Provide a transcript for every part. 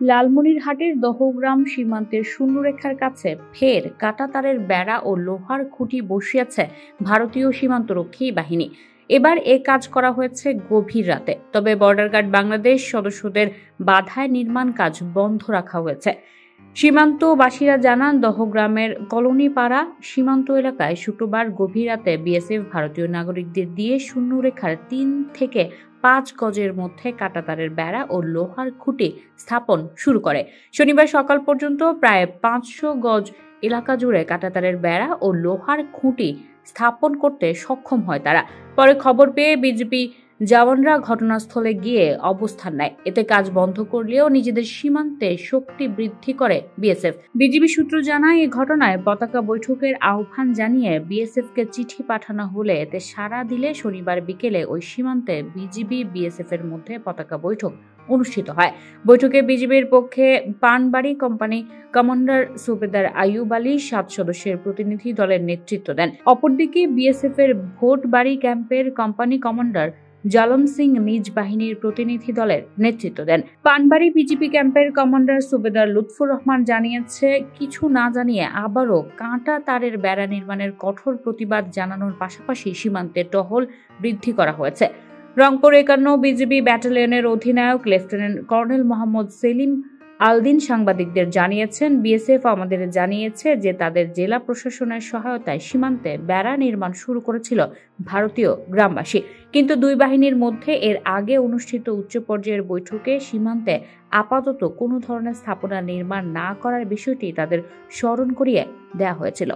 লালমনিরহাটের দহগ্রাম সীমান্তের শূন্যরেখার কাছে ফের কাঁটাতারের বেড়া ও লোহার খুঁটি বসিয়েছে ভারতীয় সীমান্তরক্ষী বাহিনী। এবার এ কাজ করা হয়েছে গভীর রাতে, তবে বর্ডার গার্ড বাংলাদেশ সদস্যদের বাধায় নির্মাণ কাজ বন্ধ রাখা হয়েছে। সীমান্তবাসীরা জানান, দহগ্রামের কলোনিপাড়া সীমান্ত এলাকায় শুক্রবার গভীর রাতে বিএসএফ ভারতীয় নাগরিকদের দিয়ে শূন্যরেখার ৩ থেকে ৫ গজের মধ্যে কাঁটাতারের বেড়া ও লোহার খুঁটি স্থাপন শুরু করে। শনিবার সকাল পর্যন্ত প্রায় ৫০০ গজ এলাকা জুড়ে কাঁটাতারের বেড়া ও লোহার খুঁটি স্থাপন করতে সক্ষম হয় তারা। পরে খবর পেয়ে বিজিবি জওয়ানরা ঘটনাস্থলে গিয়ে অবস্থান নেয়। এতে কাজ বন্ধ করলেও নিজেদের সীমান্তে শক্তি বৃদ্ধি করে বিএসএফ। বিজিবি সূত্র জানায়, এই ঘটনায় পতাকা বৈঠকের আহ্বান জানিয়ে বিএসএফকে চিঠি পাঠানো হলে এতে সাড়া দিলে শনিবার বিকেলে ওই সীমান্তে বিজিবি বিএসএফ এর মধ্যে পতাকা বৈঠক অনুষ্ঠিত হয়। বৈঠকে বিজিবির পক্ষে পানবাড়ি কোম্পানি কমান্ডার সুবেদার আইয়ুব আলী ৭ সদস্যের প্রতিনিধি দলের নেতৃত্ব দেন। অপরদিকে বিএসএফ এর ভোটবাড়ি ক্যাম্পের কোম্পানি কমান্ডার জালম সিং নিজ বাহিনীর প্রতিনিধি দলের নেতৃত্ব দেন। পানবাড়ি বিজিপি ক্যাম্পের কমান্ডার সুবেদার লুৎফুর রহমান জানিয়েছে, কিছু না জানিয়ে আবারও কাঁটা তারের বেড়া নির্মাণের কঠোর প্রতিবাদ জানানোর পাশাপাশি সীমান্তে টহল বৃদ্ধি করা হয়েছে। রংপুর ৫১ বিজিবি ব্যাটালিয়নের অধিনায়ক লেফটেন্যান্ট কর্নেল মোহাম্মদ সেলিম আলদিন সাংবাদিকদের জানিয়েছেন, বিএসএফ আমাদের জানিয়েছে যে তাদের জেলা প্রশাসনের সহায়তায় সীমান্তে বেড়া নির্মাণ শুরু করেছিল ভারতীয় গ্রামবাসী, কিন্তু দুই বাহিনীর মধ্যে এর আগে অনুষ্ঠিত উচ্চ পর্যায়ের বৈঠকে সীমান্তে আপাতত কোনো ধরনের স্থাপনা নির্মাণ না করার বিষয়টি তাদের স্মরণ করিয়ে দেওয়া হয়েছিল।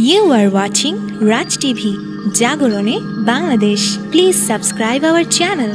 You are watching Raj TV, Jagorone, Bangladesh. Please subscribe our channel.